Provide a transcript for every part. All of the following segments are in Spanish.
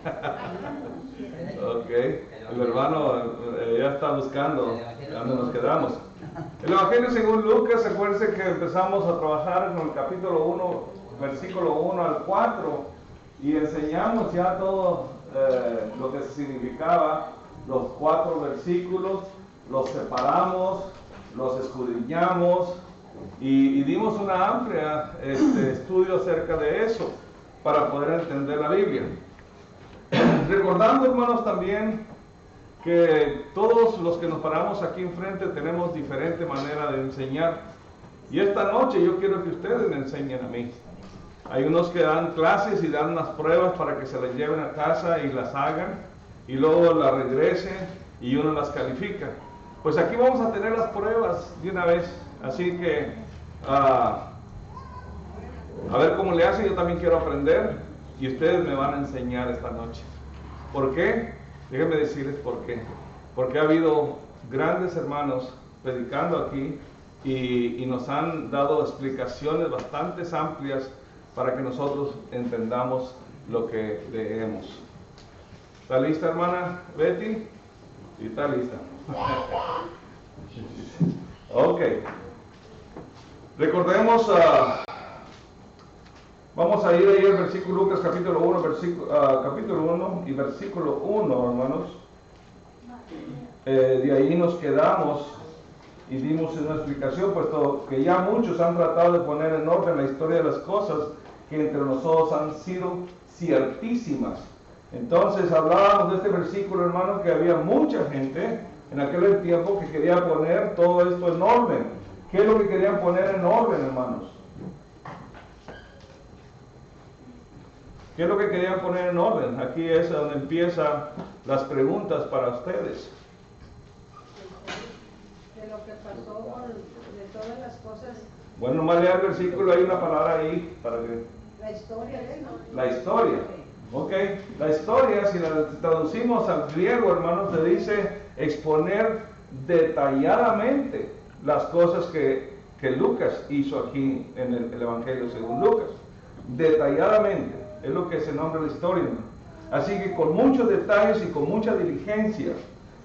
Ok, el hermano ya está buscando dónde nos quedamos. El Evangelio según Lucas, acuérdense que empezamos a trabajar en el capítulo 1, versículo 1 al 4, y enseñamos ya todo lo que significaba los 4 versículos, los separamos, los escudriñamos y dimos una amplia estudio acerca de eso para poder entender la Biblia. Recordando, hermanos, también que todos los que nos paramos aquí enfrente tenemos diferente manera de enseñar. Y esta noche yo quiero que ustedes me enseñen a mí. Hay unos que dan clases y dan unas pruebas para que se las lleven a casa y las hagan, y luego las regresen y uno las califica. Pues aquí vamos a tener las pruebas de una vez. Así que, a ver cómo le hace. Yo también quiero aprender y ustedes me van a enseñar esta noche. ¿Por qué? Déjenme decirles por qué. Porque ha habido grandes hermanos predicando aquí y nos han dado explicaciones bastante amplias para que nosotros entendamos lo que leemos. ¿Está lista, hermana Betty? Sí, está lista. Ok. Recordemos, vamos a ir ahí al versículo Lucas capítulo 1, capítulo 1 y versículo 1, hermanos. De ahí nos quedamos y dimos una explicación, puesto que ya muchos han tratado de poner en orden la historia de las cosas que entre nosotros han sido ciertísimas. Entonces hablábamos de este versículo, hermano, que había mucha gente en aquel tiempo que quería poner todo esto en orden. ¿Qué es lo que querían poner en orden, hermanos? ¿Qué es lo que querían poner en orden? Aquí es donde empiezan las preguntas para ustedes. De lo que pasó, de todas las cosas. Bueno, nomás lea el versículo, hay una palabra ahí para que... La historia, ¿no? La historia. Ok, la historia, si la traducimos al griego, hermanos, se dice exponer detalladamente las cosas que Lucas hizo aquí en el Evangelio según Lucas. Detalladamente, es lo que se nombra la historia, hermano. Así que con muchos detalles y con mucha diligencia.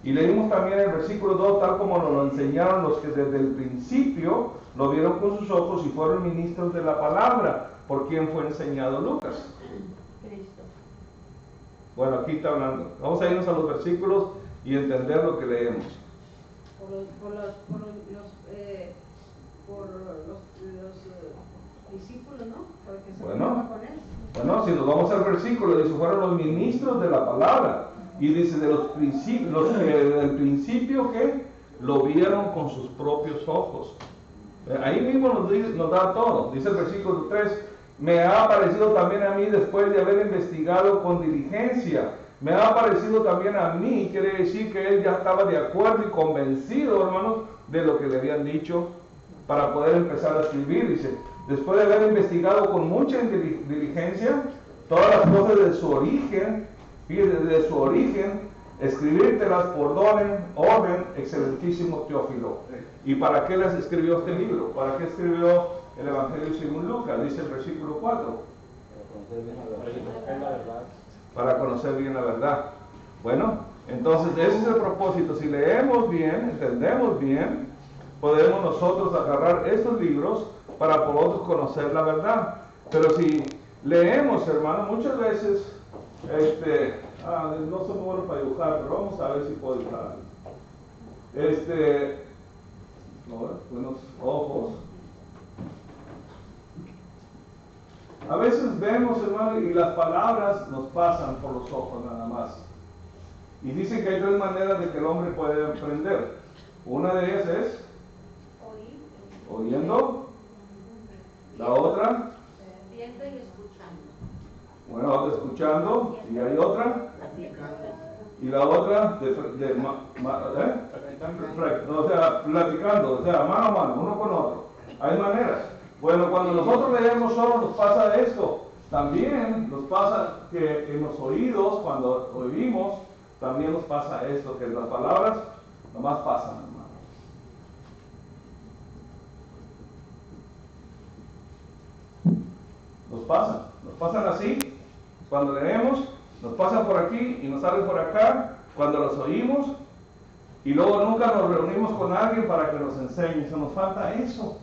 Y leímos también el versículo 2, tal como nos lo enseñaron los que desde el principio lo vieron con sus ojos y fueron ministros de la palabra. ¿Por quién fue enseñado Lucas? Cristo. Bueno, aquí está hablando. Vamos a irnos a los versículos y entender lo que leemos. Por los discípulos, ¿no? Porque se Bueno, con él. Bueno, si nos vamos al versículo, dice, fueron los ministros de la palabra. Y dice, de los que del principio que lo vieron con sus propios ojos. Ahí mismo nos da todo. Dice el versículo 3, me ha aparecido también a mí después de haber investigado con diligencia. Me ha aparecido también a mí, quiere decir que él ya estaba de acuerdo y convencido, hermanos, de lo que le habían dicho para poder empezar a escribir. Dice, después de haber investigado con mucha diligencia todas las cosas de su origen, fíjate, de su origen, escribírtelas por orden, excelentísimo Teófilo. ¿Y para qué les escribió este libro? ¿Para qué escribió el Evangelio según Lucas? Dice el versículo 4. Para conocer bien la verdad. Bueno, entonces ese es el propósito. Si leemos bien, entendemos bien, podemos nosotros agarrar estos libros para poder conocer la verdad. Pero si leemos, hermano, muchas veces, no soy bueno para dibujar, pero vamos a ver si puedo dibujar. Buenos ojos. A veces vemos, hermano, y las palabras nos pasan por los ojos nada más. Y dicen que hay 3 maneras de que el hombre puede aprender. Una de ellas es oyendo. La otra, Viendo y escuchando. bueno, otra escuchando. Y hay otra. Y la otra, platicando, o sea, mano a mano, uno con otro. Hay maneras. Bueno, cuando nosotros leemos solo nos pasa esto. También nos pasa que en los oídos, cuando oímos, también nos pasa esto, que las palabras nomás pasan, hermano. Nos pasan así, cuando leemos, Nos pasan por aquí y nos salen por acá cuando los oímos y luego nunca nos reunimos con alguien para que nos enseñe. Se nos falta eso.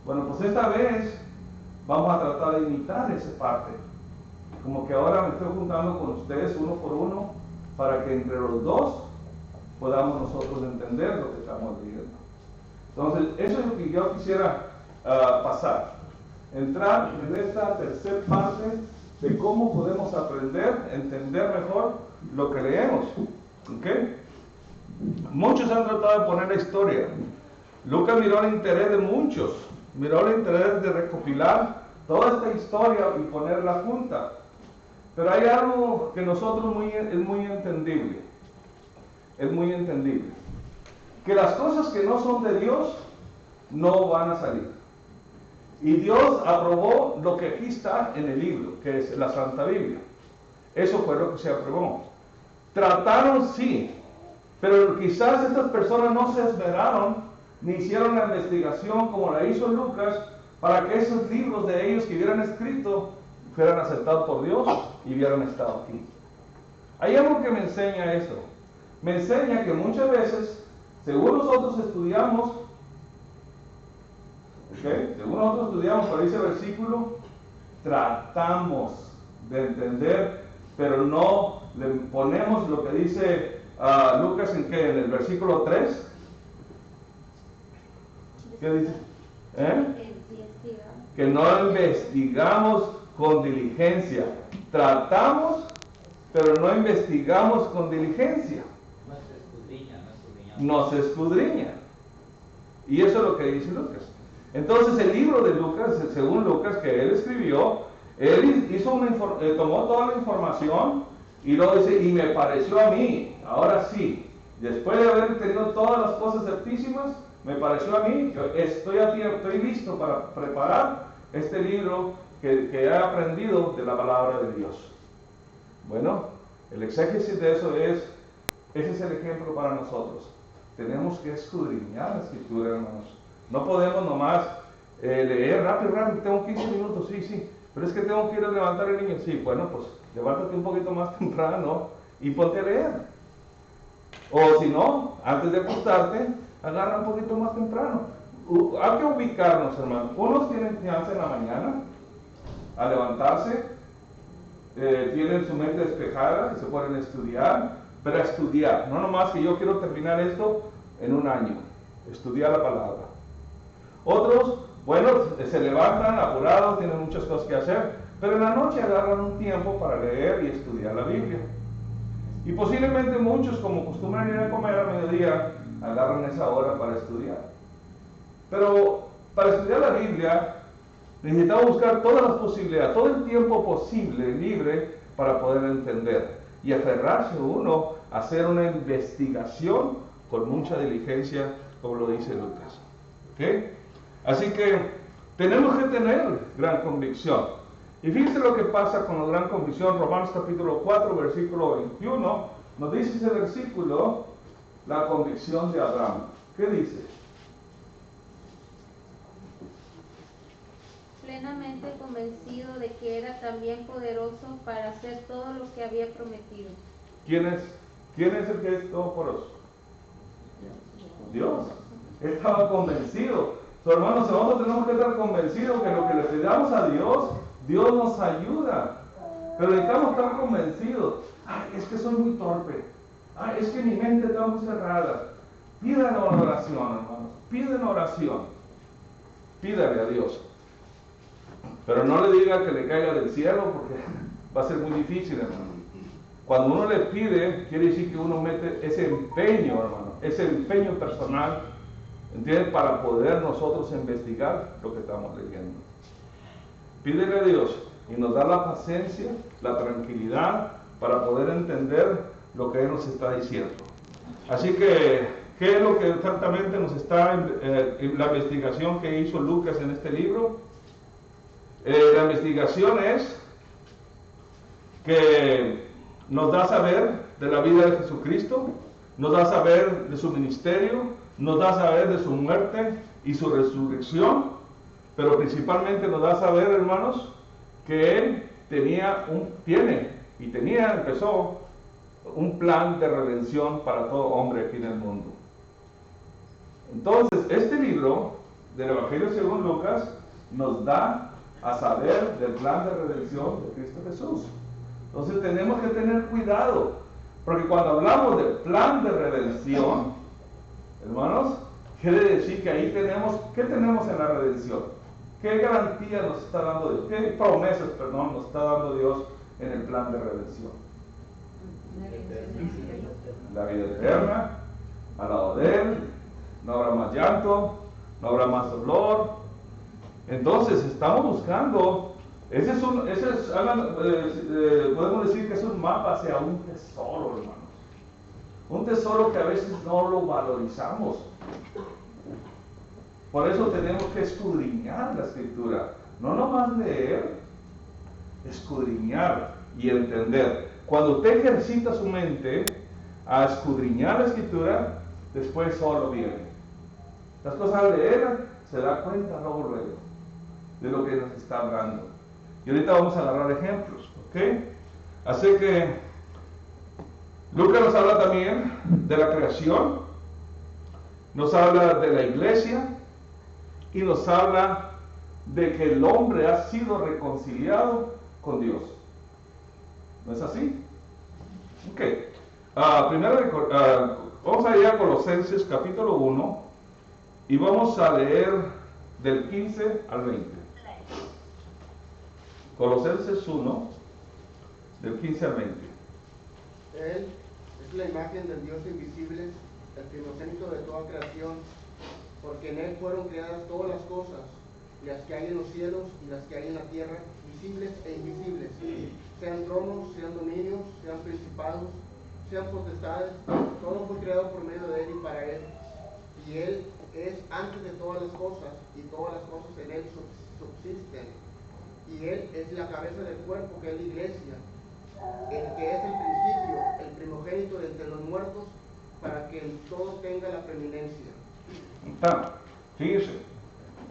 Bueno, pues esta vez vamos a tratar de imitar esa parte. Como que ahora me estoy juntando con ustedes uno por uno para que entre los dos podamos nosotros entender lo que estamos viviendo. Entonces, eso es lo que yo quisiera pasar. Entrar en esta tercera parte de cómo podemos aprender, entender mejor lo que leemos. ¿Ok? Muchos han tratado de poner la historia. Lucas miró el interés de muchos, miró el interés de recopilar toda esta historia y ponerla junta. Pero hay algo que nosotros es muy entendible. Es muy entendible. Que las cosas que no son de Dios no van a salir. Y Dios aprobó lo que aquí está en el libro, que es la Santa Biblia. Eso fue lo que se aprobó. Trataron, sí, pero quizás estas personas no se esmeraron ni hicieron la investigación como la hizo Lucas para que esos libros de ellos que hubieran escrito fueran aceptados por Dios y hubieran estado aquí. Hay algo que me enseña esto. Me enseña que muchas veces, según nosotros estudiamos, según nosotros estudiamos, por ese versículo, tratamos de entender, pero no le ponemos lo que dice Lucas en el versículo 3. ¿Qué dice? Que no investigamos con diligencia. Tratamos, pero no investigamos con diligencia. No se escudriña. Y eso es lo que dice Lucas. Entonces el libro de Lucas, según Lucas, que él escribió, él tomó toda la información y luego dice, y me pareció a mí, ahora sí, después de haber tenido todas las cosas certísimas, me pareció a mí que estoy listo para preparar este libro que he aprendido de la palabra de Dios. Bueno, el exégesis de eso ese es el ejemplo para nosotros. Tenemos que escudriñar la escritura, hermanos. No podemos nomás leer rápido, tengo 15 minutos, sí, pero es que tengo que ir a levantar al niño. Sí, bueno, pues levántate un poquito más temprano y ponte a leer. O si no, antes de acostarte, agarra un poquito más temprano. Hay que ubicarnos, hermanos. Unos tienen chance en la mañana a levantarse, tienen su mente despejada y se pueden estudiar, pero a estudiar, no nomás que yo quiero terminar esto en un año, estudiar la palabra. Otros, bueno, se levantan apurados, tienen muchas cosas que hacer, pero en la noche agarran un tiempo para leer y estudiar la Biblia. Y posiblemente muchos, como acostumbran ir a comer a mediodía, agarran esa hora para estudiar. Pero para estudiar la Biblia necesitamos buscar todas las posibilidades, todo el tiempo posible, libre, para poder entender. Y aferrarse uno a hacer una investigación con mucha diligencia, como lo dice Lucas. ¿Okay? Así que tenemos que tener gran convicción. Y fíjense lo que pasa con la gran convicción. Romanos capítulo 4, versículo 21, nos dice ese versículo, la convicción de Abraham. ¿Qué dice? Plenamente convencido de que era también poderoso para hacer todo lo que había prometido. ¿Quién es el que es todopoderoso? Dios. Él estaba convencido. Hermanos, nosotros tenemos que estar convencidos que lo que le pidamos a Dios, Dios nos ayuda. Pero necesitamos estar convencidos. Es que soy muy torpe. Es que mi mente está muy cerrada. Pidan oración, hermanos. Piden oración. Pídale a Dios. Pero no le diga que le caiga del cielo, porque va a ser muy difícil, hermano. Cuando uno le pide, quiere decir que uno mete ese empeño, hermano, ese empeño personal, ¿entiendes? Para poder nosotros investigar lo que estamos leyendo. Pídele a Dios y nos da la paciencia, la tranquilidad para poder entender lo que Él nos está diciendo. Así que, ¿qué es lo que exactamente nos está en la investigación que hizo Lucas en este libro? La investigación es que nos da a saber de la vida de Jesucristo, nos da a saber de su ministerio, nos da a saber de su muerte y su resurrección, pero principalmente nos da a saber, hermanos, que Él tiene y empezó un plan de redención para todo hombre aquí en el mundo. Entonces, este libro del Evangelio según Lucas nos da a saber del plan de redención de Cristo Jesús. Entonces tenemos que tener cuidado, porque cuando hablamos del plan de redención, hermanos, quiere decir que ahí tenemos, ¿qué tenemos en la redención? ¿Qué garantía nos está dando Dios? ¿Qué promesas, nos está dando Dios en el plan de redención? La vida eterna, al lado de Él, no habrá más llanto, no habrá más dolor. Entonces estamos buscando, podemos decir que es un mapa hacia un tesoro, hermanos. Un tesoro que a veces no lo valorizamos. Por eso tenemos que escudriñar la Escritura, no nomás leer, escudriñar y entender. Cuando usted ejercita su mente a escudriñar la Escritura, después solo viene. Las cosas al leer se da cuenta luego de lo que nos está hablando. Y ahorita vamos a agarrar ejemplos, ¿ok? Así que Lucas nos habla también de la creación, nos habla de la iglesia y nos habla de que el hombre ha sido reconciliado con Dios. ¿No es así? Ok. Vamos a ir a Colosenses capítulo 1 y vamos a leer del 15 al 20. Colosenses 1, del 15 al 20. Él es la imagen del Dios invisible, el primogénito de toda creación, porque en Él fueron creadas todas las cosas, las que hay en los cielos y las que hay en la tierra, visibles e invisibles, sean tronos, sean dominios, sean principados, sean potestades, todo fue creado por medio de Él y para Él. Y Él es antes de todas las cosas, y todas las cosas en Él subsisten. Y Él es la cabeza del cuerpo, que es la iglesia, el que es el principio, el primogénito de entre los muertos, para que en todo tenga la preeminencia. Fíjese,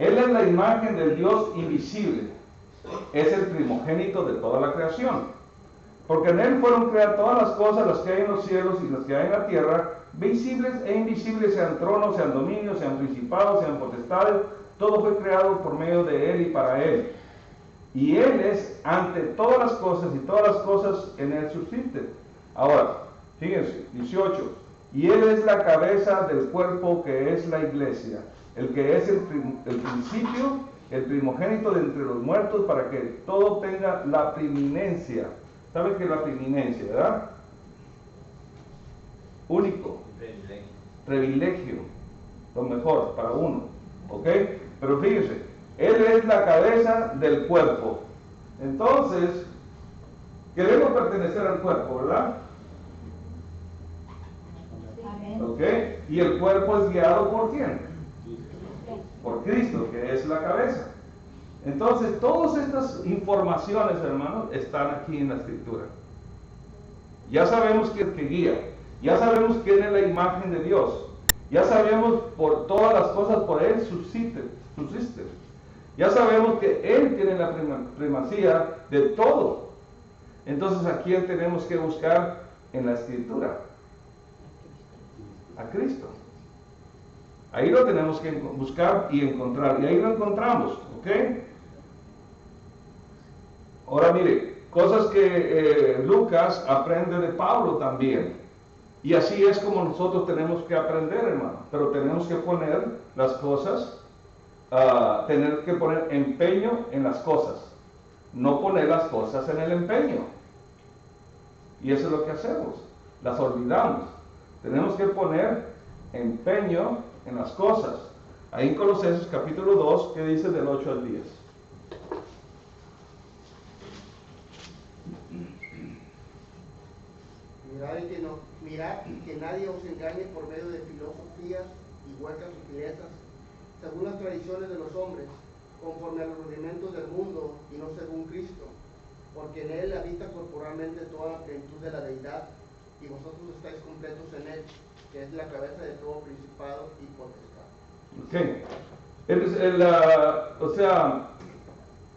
Él es la imagen del Dios invisible, es el primogénito de toda la creación, porque en Él fueron creadas todas las cosas, las que hay en los cielos y las que hay en la tierra, visibles e invisibles, sean tronos, sean dominios, sean principados, sean potestades, todo fue creado por medio de Él y para Él. Y Él es ante todas las cosas y todas las cosas en Él subsisten. Ahora, fíjense, 18. Y Él es la cabeza del cuerpo que es la iglesia, el que es el principio, el primogénito de entre los muertos, para que todo tenga la preeminencia. ¿Saben qué es la preeminencia, verdad? Único. Privilegio. Lo mejor para uno. ¿Ok? Pero fíjense, Él es la cabeza del cuerpo. Entonces, queremos pertenecer al cuerpo, ¿verdad? ¿Ok? Y el cuerpo es guiado ¿por quién? Por Cristo, que es la cabeza. Entonces, todas estas informaciones, hermanos, están aquí en la Escritura. Ya sabemos quién es el que guía. Ya sabemos quién es la imagen de Dios. Ya sabemos por todas las cosas por Él subsisten. Ya sabemos que Él tiene la primacía de todo. Entonces, ¿a quién tenemos que buscar en la Escritura? A Cristo. Ahí lo tenemos que buscar y encontrar. Y ahí lo encontramos. ¿Ok? Ahora mire, cosas que Lucas aprende de Pablo también. Y así es como nosotros tenemos que aprender, hermano. Pero tenemos que poner las cosas, tener que poner empeño en las cosas. No poner las cosas en el empeño. Y eso es lo que hacemos. Las olvidamos. Tenemos que poner empeño en las cosas. Ahí en Colosenses capítulo 2, que dice del 8 al 10. Mirad que nadie os engañe por medio de filosofías y huecas sutilezas, según las tradiciones de los hombres, conforme a los rudimentos del mundo y no según Cristo, porque en Él habita corporalmente toda la plenitud de la deidad, y vosotros estáis completos en Él, que es la cabeza de todo principado y potestad. Ok.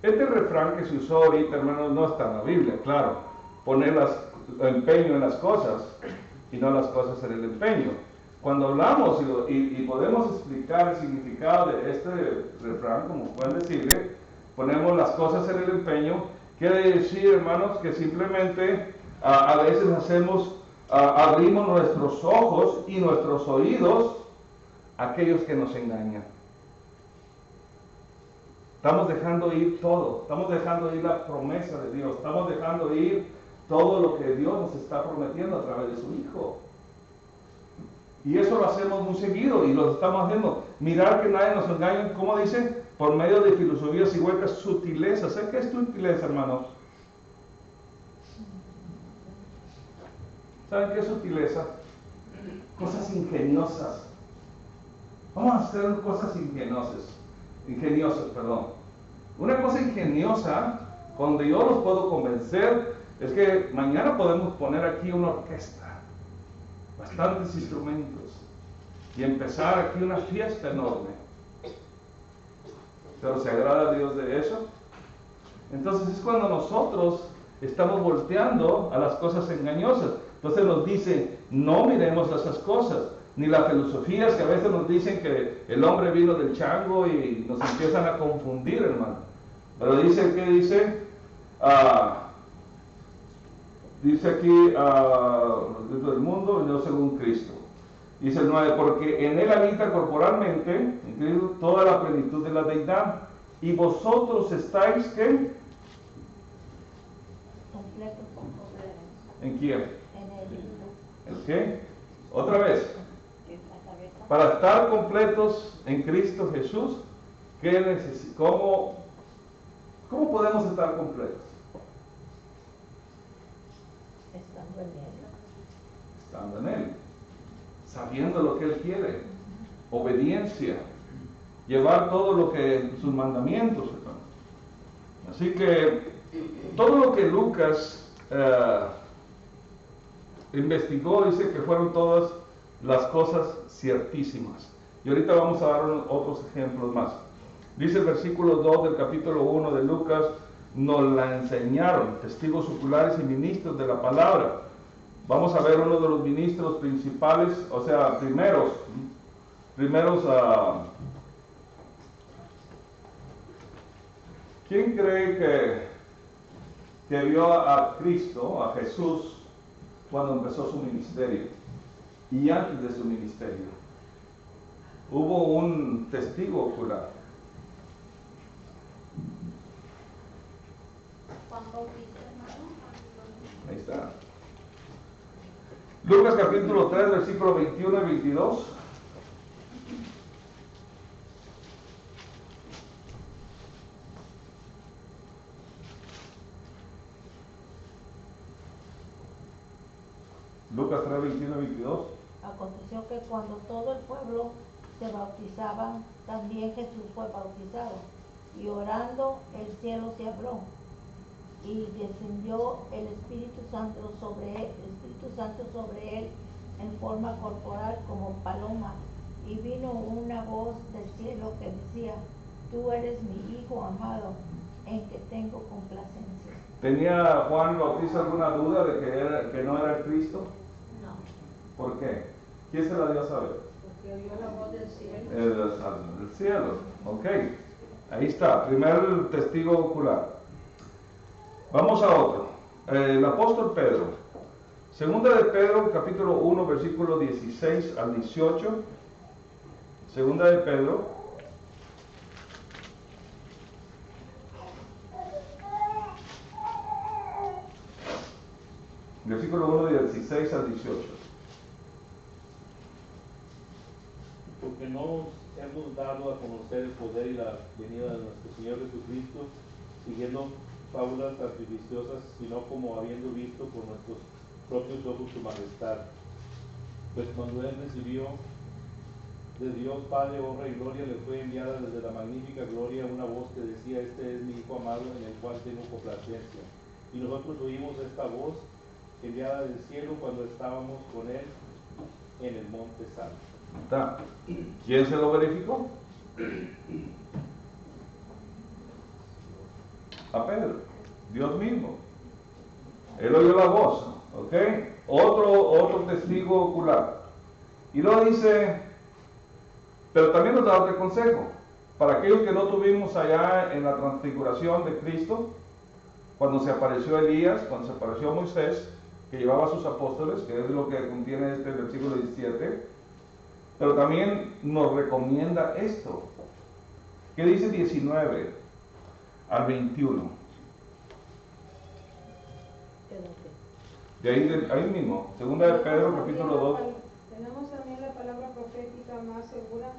Este refrán que se usó ahorita, hermanos, no está en la Biblia, claro. poner empeño en las cosas y no las cosas en el empeño. Cuando hablamos y podemos explicar el significado de este refrán, como pueden decirle, ponemos las cosas en el empeño, quiere decir, hermanos, que simplemente a veces abrimos nuestros ojos y nuestros oídos a aquellos que nos engañan. Estamos dejando ir todo, estamos dejando ir la promesa de Dios, estamos dejando ir todo lo que Dios nos está prometiendo a través de su Hijo. Y eso lo hacemos muy seguido y lo estamos haciendo. Mirar que nadie nos engañe, como dicen, por medio de filosofías y huecas sutilezas. ¿Sabes qué es sutileza, hermanos? ¿Saben qué es sutileza? Cosas ingeniosas. Vamos a hacer cosas ingeniosas, perdón. Una cosa ingeniosa, cuando yo los puedo convencer, es que mañana podemos poner aquí una orquesta, bastantes instrumentos, y empezar aquí una fiesta enorme. ¿Pero se agrada a Dios de eso? Entonces es cuando nosotros estamos volteando a las cosas engañosas. Entonces nos dice, no miremos esas cosas, ni las filosofías que a veces nos dicen que el hombre vino del chango y nos empiezan a confundir, hermano. Pero dice, ¿qué dice? Dice aquí, dentro del mundo, venido según Cristo. Dice el 9, porque en él habita corporalmente, en Cristo, toda la plenitud de la deidad, y vosotros estáis, ¿qué? Completo con completo. ¿En quién? En el ¿El qué? Otra vez. Para estar completos en Cristo Jesús, ¿cómo podemos estar completos? estando en él. Estando en Él, sabiendo lo que Él quiere, obediencia, llevar todo lo que sus mandamientos, hermano. Así que todo lo que Lucas investigó, dice que fueron todas las cosas ciertísimas. Y ahorita vamos a dar otros ejemplos más. Dice el versículo 2 del capítulo 1 de Lucas, nos la enseñaron, testigos oculares y ministros de la palabra. Vamos a ver uno de los ministros principales, o sea, primeros, ¿quién cree que vio a Cristo, a Jesús, cuando empezó su ministerio y antes de su ministerio? Hubo un testigo ocular. Juan Bautista, hermano. Ahí está. Lucas capítulo 3, versículo 21 y 22. Lucas 3, 21 y 22. Aconteció que cuando todo el pueblo se bautizaba, también Jesús fue bautizado. Y orando, el cielo se abrió, y descendió el Espíritu Santo sobre él en forma corporal como paloma. Y vino una voz del cielo que decía: Tú eres mi Hijo amado, en que tengo complacencia. ¿Tenía Juan Bautista alguna duda de que no era el Cristo? No. ¿Por qué? ¿Quién se la dio a saber? Porque oyó la voz del cielo. El cielo, ok. Ahí está, primer testigo ocular. Vamos a otro. El apóstol Pedro. Segunda de Pedro, capítulo 1, versículo 16 al 18. Segunda de Pedro. Versículo 1, 16 al 18. Porque no os hemos dado a conocer el poder y la venida de nuestro Señor Jesucristo, siguiendo fábulas artificiosas, sino como habiendo visto con nuestros propios ojos su majestad. Pues cuando él recibió de Dios Padre honra y gloria, le fue enviada desde la magnífica gloria una voz que decía: Este es mi Hijo amado, en el cual tengo complacencia. Y nosotros oímos esta voz enviada del cielo cuando estábamos con él en el monte santo. Está. ¿Quién se lo verificó? A Pedro, Dios mismo. Él oyó la voz, ¿ok? Otro testigo ocular. Y luego dice, pero también nos da otro consejo. Para aquellos que no tuvimos allá en la transfiguración de Cristo, cuando se apareció Elías, cuando se apareció Moisés, que llevaba a sus apóstoles, que es lo que contiene este versículo 17, pero también nos recomienda esto. ¿Qué dice 19 al 21? De ahí mismo, segunda de Pedro, capítulo 2. Tenemos también la palabra profética más segura,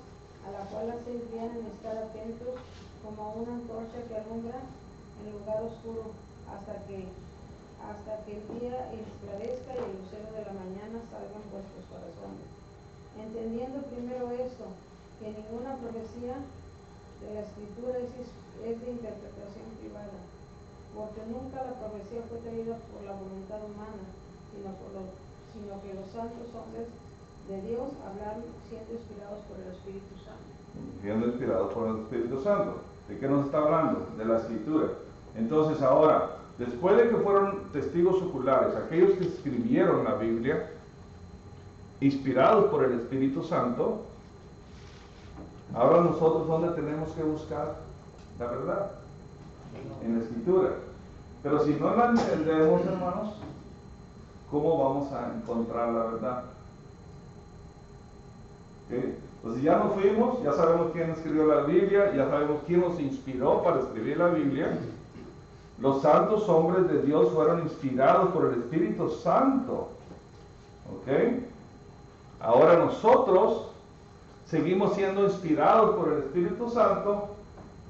a la cual hacéis bien en estar atentos, como una antorcha que alumbra en lugar oscuro, hasta que el día esclarezca y el lucero de la mañana salga en vuestros corazones. Entendiendo primero esto, que ninguna profecía de la Escritura es de interpretación privada, porque nunca la profecía fue traída por la voluntad humana, sino que los santos hombres de Dios hablaron siendo inspirados por el Espíritu Santo. Siendo inspirados por el Espíritu Santo. ¿De qué nos está hablando? De la Escritura. Entonces ahora, después de que fueron testigos oculares, aquellos que escribieron la Biblia, inspirados por el Espíritu Santo, ahora nosotros, ¿dónde tenemos que buscar la verdad? En la Escritura. Pero si no la entendemos, hermanos, ¿cómo vamos a encontrar la verdad? ¿Okay? Pues ya nos fuimos, ya sabemos quién escribió la Biblia, ya sabemos quién nos inspiró para escribir la Biblia. Los santos hombres de Dios fueron inspirados por el Espíritu Santo. ¿Ok? Ahora nosotros seguimos siendo inspirados por el Espíritu Santo,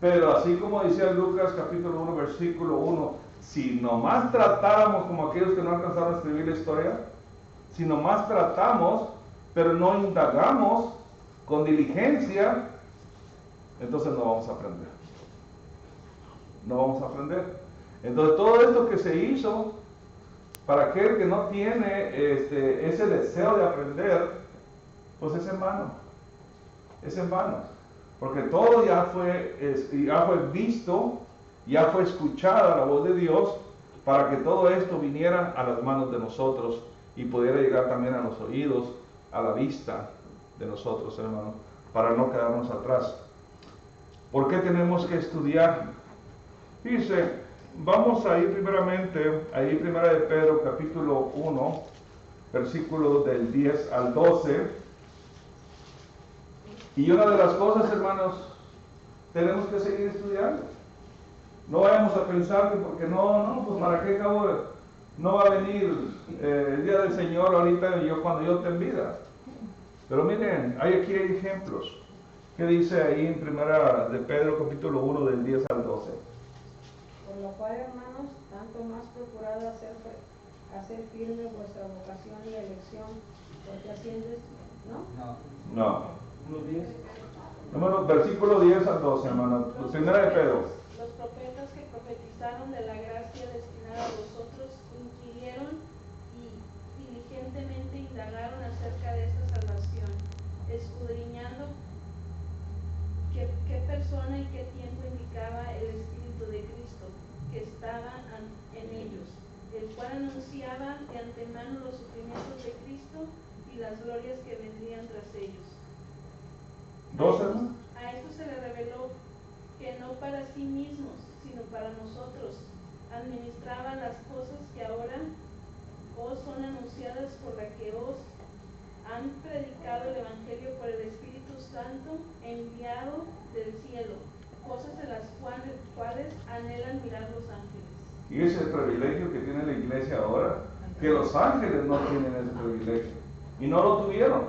pero así como decía Lucas capítulo 1, versículo 1, si nomás tratáramos como aquellos que no alcanzaron a escribir la historia, si nomás tratamos, pero no indagamos con diligencia, entonces no vamos a aprender. No vamos a aprender. Entonces todo esto que se hizo, para aquel que no tiene ese deseo de aprender, pues es en vano. Es en vano. Porque todo ya fue visto, ya fue escuchada la voz de Dios, para que todo esto viniera a las manos de nosotros y pudiera llegar también a los oídos, a la vista de nosotros, hermanos, para no quedarnos atrás. ¿Por qué tenemos que estudiar? Dice, vamos a ir primeramente, ahí primera de Pedro, capítulo 1, versículos del 10 al 12. Y una de las cosas, hermanos, tenemos que seguir estudiando. No vayamos a pensar que porque pues para qué cabo no va a venir el día del Señor ahorita cuando yo esté en vida. Pero miren, aquí hay ejemplos. ¿Qué dice ahí en primera de Pedro, capítulo 1, del 10 al 12? Por lo cual, hermanos, tanto más procurad hacer firme vuestra vocación y elección, porque asciendes, ¿no? No. Unos 10. Número, versículo 10 al 12, hermano. Primera de Pedro. Los profetas que profetizaron de la gracia destinada a vosotros inquirieron y diligentemente indagaron acerca de esta salvación, escudriñando qué persona y qué tiempo indicaba el Espíritu de Cristo que estaba en ellos, el cual anunciaba de antemano los sufrimientos de Cristo y las glorias que vendrían tras ellos. A esto se le reveló que no para sí mismos, sino para nosotros, administraban las cosas que ahora os son anunciadas por la que os han predicado el Evangelio por el Espíritu Santo enviado del cielo, cosas de las cuales anhelan mirar los ángeles. Y ese es el privilegio que tiene la iglesia ahora, que los ángeles no tienen ese privilegio. Y no lo tuvieron,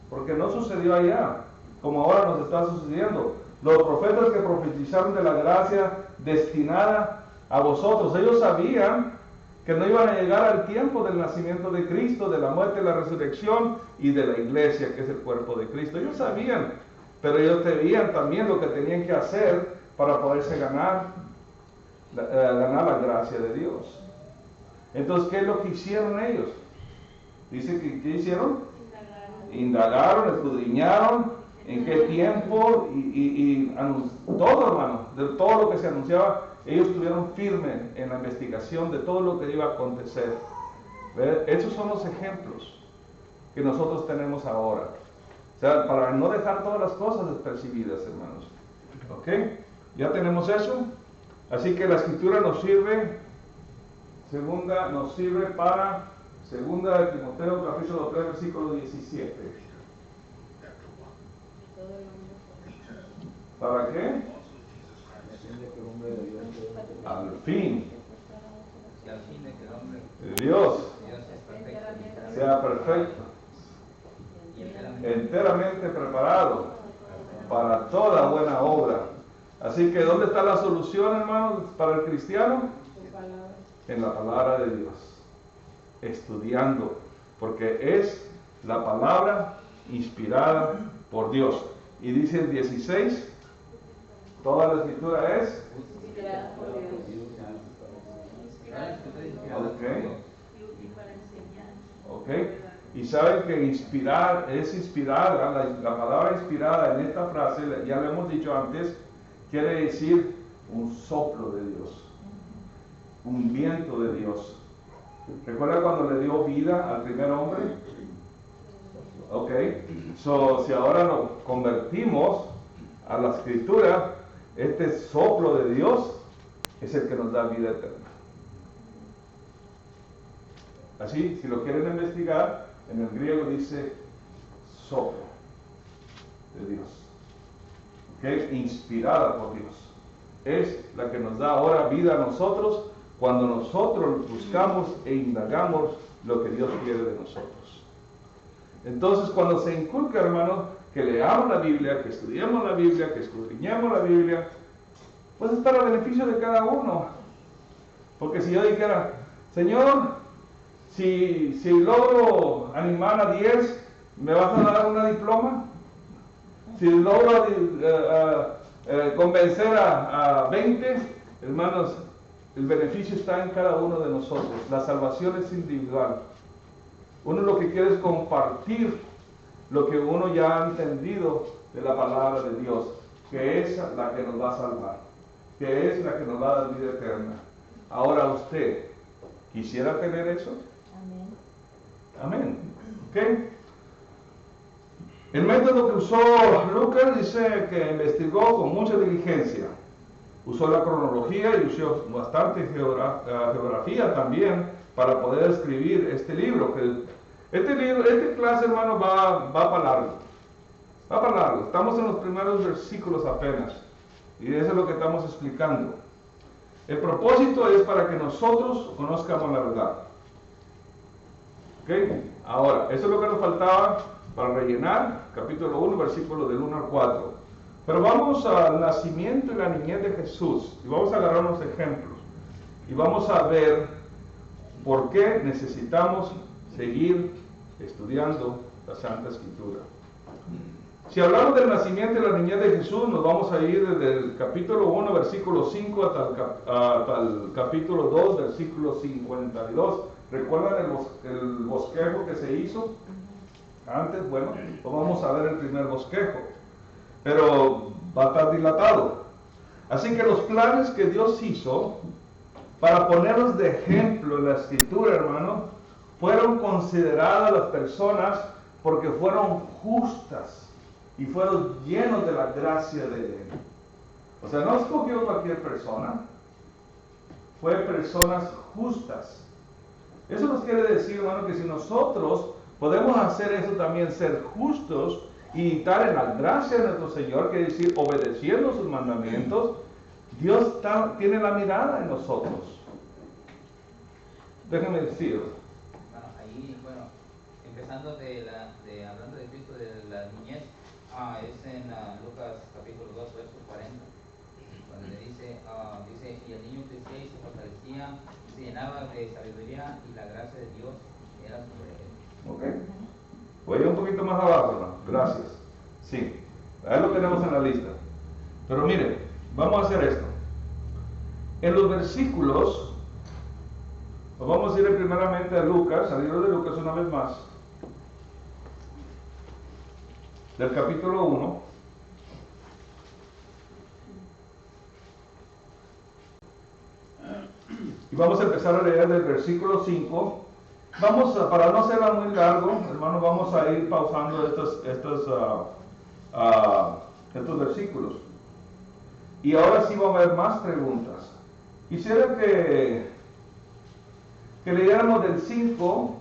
porque no sucedió allá, como ahora nos está sucediendo. Los profetas que profetizaron de la gracia destinada a vosotros, ellos sabían que no iban a llegar al tiempo del nacimiento de Cristo, de la muerte, la resurrección y de la iglesia, que es el cuerpo de Cristo. Ellos sabían, pero ellos veían también lo que tenían que hacer para poderse ganar la gracia de Dios. Entonces, ¿qué es lo que hicieron ellos? Dice que ¿qué hicieron? Indagaron, escudriñaron en qué tiempo y todo, hermano, de todo lo que se anunciaba ellos estuvieron firmes en la investigación de todo lo que iba a acontecer. Esos son los ejemplos que nosotros tenemos ahora. O sea, para no dejar todas las cosas despercibidas, hermanos. ¿Ok? ¿Ya tenemos eso? Así que la escritura nos sirve, para segunda de Timoteo, capítulo 3, versículo 17. ¿Para qué? Al fin de Dios sea perfecto, enteramente preparado para toda buena obra. Así que ¿dónde está la solución, hermanos, para el cristiano? En la palabra de Dios, estudiando, porque es la palabra inspirada por Dios. Y dice el 16, toda la escritura es Inspirada por Dios. Inspirada por Dios. Y para enseñar. Ok. Y saben que inspirar es inspirada, la palabra inspirada en esta frase, ya lo hemos dicho antes, quiere decir un soplo de Dios, un viento de Dios. ¿Recuerda cuando le dio vida al primer hombre? Ok. Si ahora nos convertimos a la escritura, este soplo de Dios es el que nos da vida eterna. Así, si lo quieren investigar, en el griego dice soplo de Dios. ¿Ok? Inspirada por Dios. Es la que nos da ahora vida a nosotros cuando nosotros buscamos e indagamos lo que Dios quiere de nosotros. Entonces, cuando se inculca, hermanos, que leamos la Biblia, que estudiemos la Biblia, que escudriñemos la Biblia, pues es para beneficio de cada uno. Porque si yo dijera, Señor, si logro animar a 10, ¿me vas a dar una diploma? Si logro convencer a 20, hermanos, el beneficio está en cada uno de nosotros. La salvación es individual. Uno lo que quiere es compartir lo que uno ya ha entendido de la palabra de Dios, que es la que nos va a salvar, que es la que nos va a dar vida eterna. Ahora usted, ¿quisiera tener eso? Amén. ¿Ok? El método que usó Lucas dice que investigó con mucha diligencia. Usó la cronología y usó bastante geografía también para poder escribir este libro. Este clase, hermano, va para largo. Va para largo. Estamos en los primeros versículos apenas. Y eso es lo que estamos explicando. El propósito es para que nosotros conozcamos la verdad. ¿Ok? Ahora, eso es lo que nos faltaba para rellenar, capítulo 1, versículo del 1 al 4. Pero vamos al nacimiento y la niñez de Jesús, y vamos a agarrar unos ejemplos, y vamos a ver por qué necesitamos seguir estudiando la Santa Escritura. Si hablamos del nacimiento y la niñez de Jesús, nos vamos a ir desde el capítulo 1, versículo 5, hasta el capítulo 2, versículo 52. ¿Recuerdan el bosquejo que se hizo antes? Bueno, pues vamos a ver el primer bosquejo, pero va a estar dilatado. Así que los planes que Dios hizo para ponerlos de ejemplo en la Escritura, hermano, fueron consideradas las personas porque fueron justas y fueron llenos de la gracia de Él. O sea, no escogió cualquier persona, fue personas justas. Eso nos quiere decir, hermano, que si nosotros podemos hacer eso también, ser justos y estar en la gracia de nuestro Señor, quiere decir obedeciendo sus mandamientos, Dios tiene la mirada en nosotros. Déjenme decir. Bueno, ahí, empezando hablando de Cristo, de la niñez, es en Lucas capítulo 2, verso 40, donde le dice, y el niño crecía y se fortalecía, y se llenaba de sabiduría, y la gracia de Dios era sobre él. Ok. Voy un poquito más abajo, hermano. Gracias. Sí, ahí lo tenemos en la lista. Pero miren, vamos a hacer esto. En los versículos, nos vamos a ir primeramente a Lucas, al libro de Lucas una vez más, del capítulo 1. Y vamos a empezar a leer del versículo 5. Para no hacerla muy largo, hermanos, vamos a ir pausando estos versículos. Y ahora sí va a haber más preguntas. Quisiera que leyéramos del 5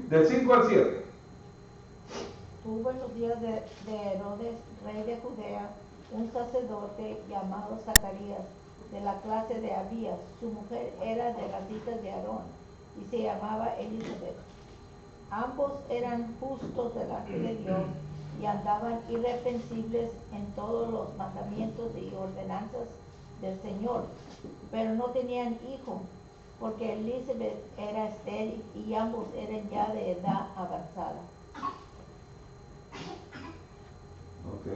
del 5 al 7. Tuvo en los días de Herodes, rey de Judea, un sacerdote llamado Zacarías, de la clase de Abías. Su mujer era de las hijas de Aarón y se llamaba Elizabeth. Ambos eran justos delante de Dios y andaban irreprensibles en todos los mandamientos y ordenanzas del Señor, pero no tenían hijo, porque Elizabeth era estéril y ambos eran ya de edad avanzada. Ok.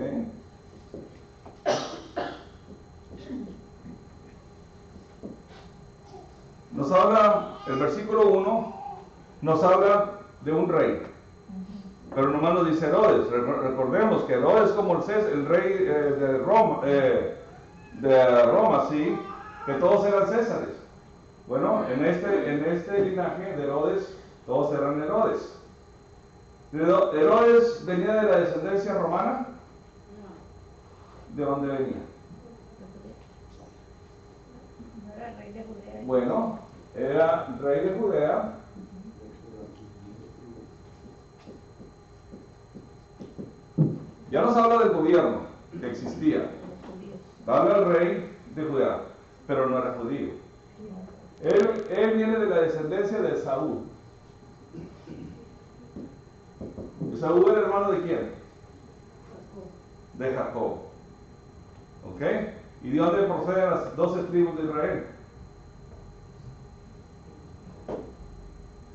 Nos habla, el versículo 1, nos habla de un rey. Pero nomás nos dice Herodes. Recordemos que Herodes es como el rey de Roma, sí, que todos eran césares. Bueno, en este linaje de Herodes, todos eran Herodes. ¿Herodes venía de la descendencia romana? ¿De dónde venía? No era rey de Judea. Bueno, era rey de Judea. Ya nos habla del gobierno que existía. Habla el rey de Judea, pero no era judío. Él viene de la descendencia de Esaú. ¿Esaú era hermano de quién? De Jacob. ¿Ok? ¿Y de dónde proceden las 12 tribus de Israel?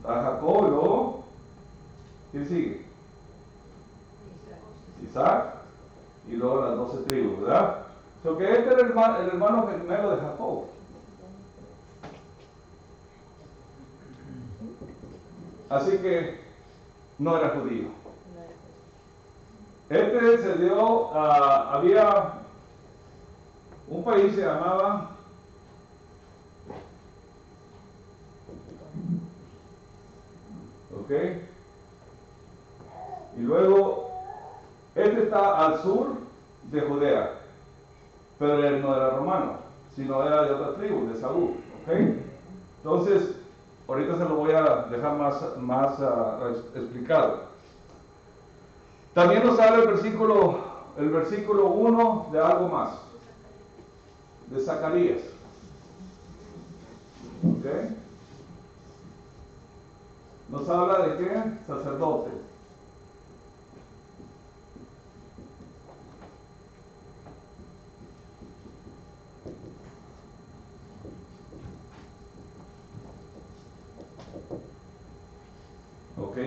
A Jacob, y luego, ¿quién sigue? Isaac, y luego las 12 tribus, ¿verdad? So que este era el hermano gemelo de Jacob. Así que no era judío. Este se dio, había un país que se llamaba y luego este está al sur de Judea, pero él no era romano, sino era de otra tribu, de Saúl. Entonces, ahorita se lo voy a dejar más explicado. También nos habla el versículo 1 de algo más, de Zacarías. Nos habla de qué? Sacerdote.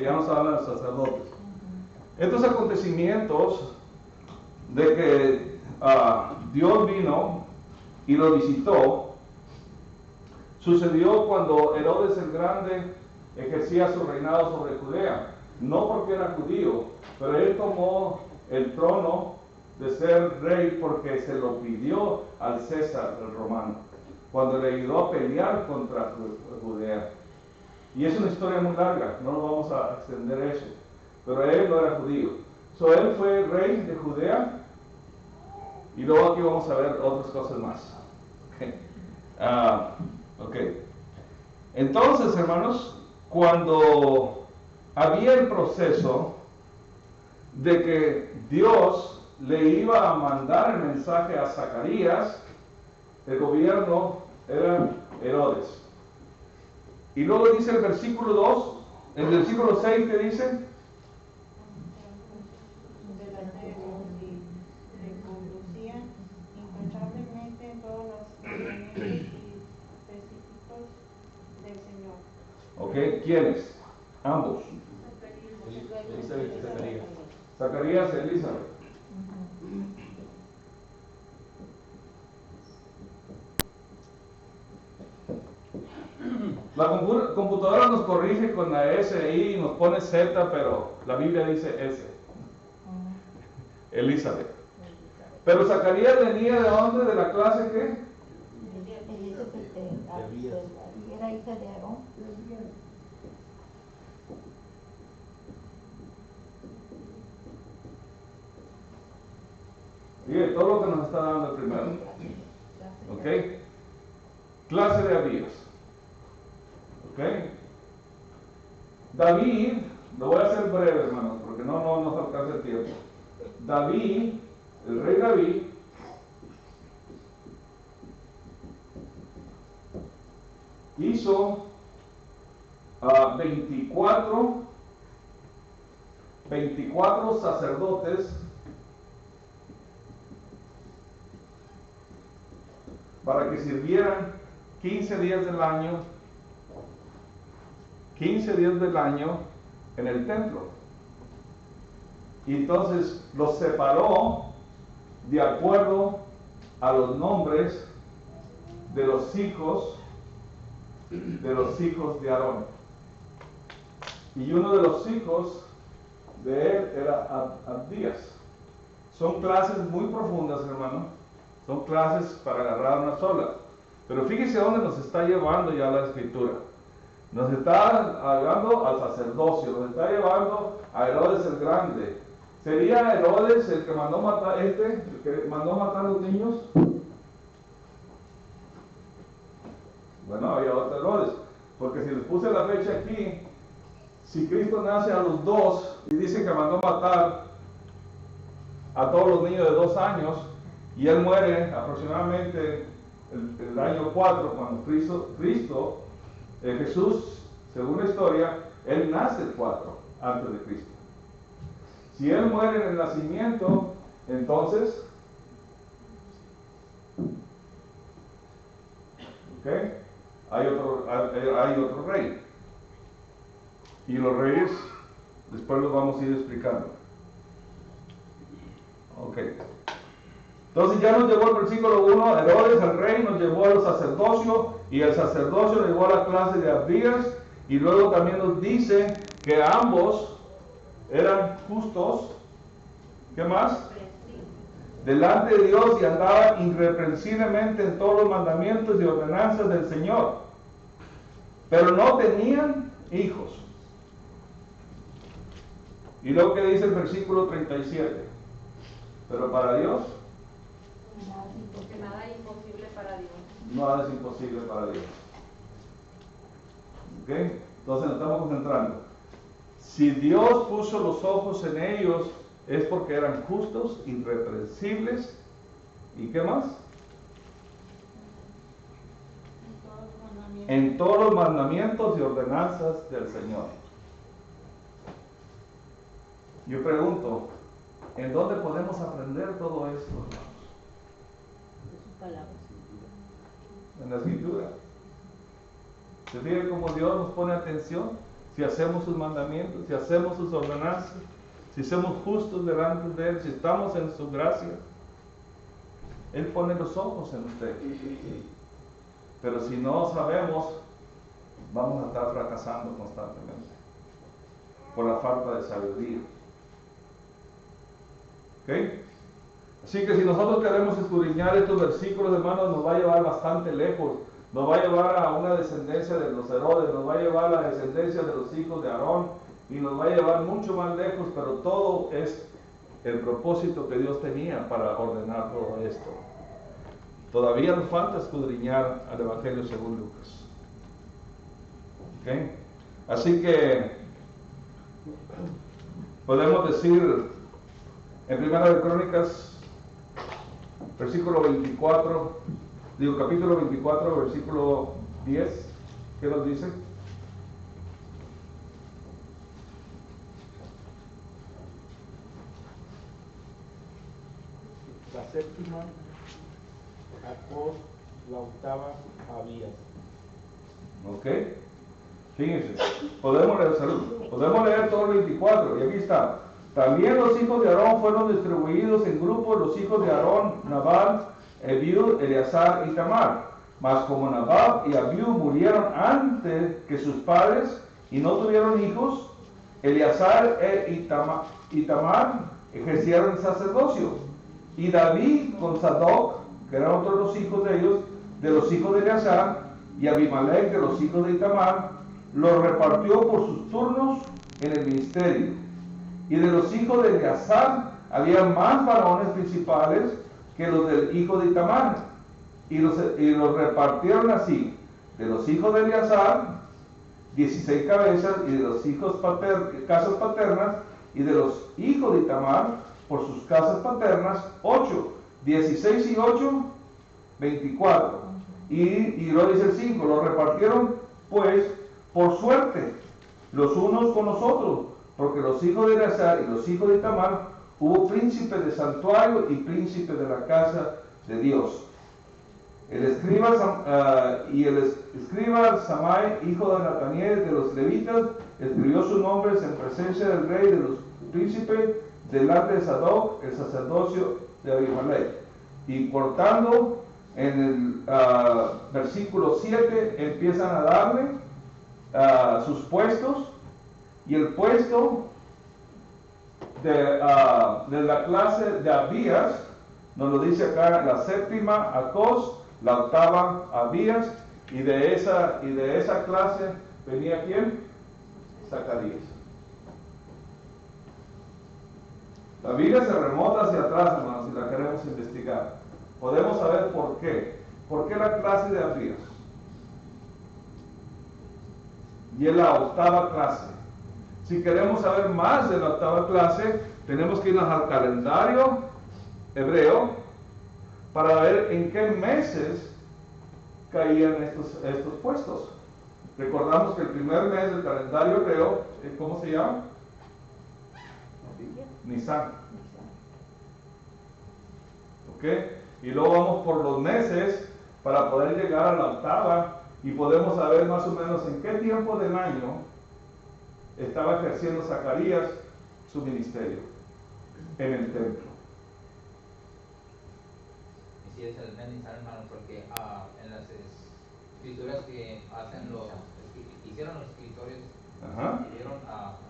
Ya nos habla de sacerdotes. Estos acontecimientos de que Dios vino y lo visitó, sucedió cuando Herodes el Grande ejercía su reinado sobre Judea. No porque era judío, pero él tomó el trono de ser rey porque se lo pidió al César, el romano, cuando le ayudó a pelear contra Judea. Y es una historia muy larga, no nos vamos a extender eso. Pero él no era judío. Él fue rey de Judea. Y luego aquí vamos a ver otras cosas más. Entonces, hermanos, cuando había el proceso de que Dios le iba a mandar el mensaje a Zacarías, el gobierno era Herodes. Y luego dice el versículo 2, el versículo 6 que dice, le conducían incansablemente en todos los mandamientos y preceptos del Señor. ¿Quiénes? Ambos. Elizabeth y Zacarías. Zacarías y Elizabeth. La computadora nos corrige con la S y nos pone Z, pero la Biblia dice S. Elizabeth. Pero Zacarías venía de dónde, de la clase ¿qué? Era hija de Aarón. Bien, todo lo que nos está dando el primero. ¿Ok? Clase de Abías. ¿Ok? David, lo voy a hacer breve, hermanos, porque no nos alcanza el tiempo. David, el rey David, hizo 24 sacerdotes para que sirvieran 15 días del año en el templo. Y entonces los separó de acuerdo a los nombres de los hijos de Aarón. Y uno de los hijos de él era Abdías. Son clases muy profundas, hermano. Son clases para agarrar una sola. Pero fíjese a dónde nos está llevando ya la escritura. Nos está llevando al sacerdocio, nos está llevando a Herodes el Grande. ¿Sería Herodes el que mandó matar el que mandó matar a los niños? Bueno, había otro Herodes, porque si les puse la fecha aquí, si Cristo nace a los 2 y dice que mandó matar a todos los niños de 2 años, y él muere aproximadamente el año 4, cuando Jesús, según la historia, él nace el 4 antes de Cristo. Si él muere en el nacimiento, entonces, hay otro rey. Y los reyes, después los vamos a ir explicando. Ok. Entonces ya nos llevó el versículo 1, Herodes, el rey, nos llevó al sacerdocio, y el sacerdocio nos llevó a la clase de Abdías, y luego también nos dice que ambos eran justos. ¿Qué más? Delante de Dios, y andaban irreprensiblemente en todos los mandamientos y ordenanzas del Señor. Pero no tenían hijos. Y lo que dice el versículo 37. Pero para Dios, porque nada es imposible para Dios. nada es imposible para Dios. ¿Ok? Entonces nos estamos concentrando. Si Dios puso los ojos en ellos, es porque eran justos, irreprensibles, ¿y qué más? En todos los mandamientos y ordenanzas del Señor. Yo pregunto, ¿en dónde podemos aprender todo esto, hermanos? En la Escritura. ¿Se fijan cómo Dios nos pone atención? Si hacemos sus mandamientos, si hacemos sus ordenanzas, si somos justos delante de Él, si estamos en su gracia, Él pone los ojos en usted. Pero si no sabemos, vamos a estar fracasando constantemente por la falta de sabiduría. ¿Ok? Así que si nosotros queremos escudriñar estos versículos, hermanos, nos va a llevar bastante lejos. Nos va a llevar a una descendencia de los Herodes, nos va a llevar a la descendencia de los hijos de Aarón, y nos va a llevar mucho más lejos, pero todo es el propósito que Dios tenía para ordenar todo esto. Todavía nos falta escudriñar al Evangelio según Lucas. ¿Okay? Así que podemos decir en Primera de Crónicas, capítulo 24, versículo 10, ¿qué nos dice? La séptima, Acor, la octava, Abías. Ok, fíjense, podemos leer todo el 24, y aquí está. También los hijos de Aarón fueron distribuidos en grupos: los hijos de Aarón, Nadab, Abiú, Eleazar y Tamar. Mas como Nadab y Abiú murieron antes que sus padres y no tuvieron hijos, Eleazar e Itamar ejercieron el sacerdocio. Y David con Sadoc, que eran otros los hijos de ellos, de los hijos de Eleazar, y Abimelech de los hijos de Itamar, los repartió por sus turnos en el ministerio. Y de los hijos de Eleazar había más varones principales que los del hijo de Itamar, y los repartieron así: de los hijos de Eleazar 16 cabezas, y de los hijos casas paternas, y de los hijos de Itamar por sus casas paternas 8, 16 y 8, 24. Y luego dice el 5, lo repartieron pues por suerte los unos con los otros, porque los hijos de Eleazar y los hijos de Itamar hubo príncipe de santuario y príncipe de la casa de Dios. El escriba Samai, hijo de Nataniel de los levitas, escribió sus nombres en presencia del rey de los príncipes delante de Sadoc, el sacerdocio de Abimelech. Y cortando en el versículo 7, empiezan a darle sus puestos, y el puesto de la clase de Abías, nos lo dice acá: la séptima Acos, la octava Abías, y de esa clase venía ¿quién? Zacarías. La Biblia se remonta hacia atrás, hermanos, si la queremos investigar. Podemos saber por qué. ¿Por qué la clase de Abías? Y es la octava clase. Si queremos saber más de la octava clase, tenemos que irnos al calendario hebreo para ver en qué meses caían estos puestos. Recordamos que el primer mes del calendario hebreo, ¿cómo se llama? Nisan. ¿Ok? Y luego vamos por los meses para poder llegar a la octava, y podemos saber más o menos en qué tiempo del año estaba ejerciendo Zacarías su ministerio en el templo. Y sí, es el mes Nisan, hermano, porque en las escrituras que hicieron los escritores,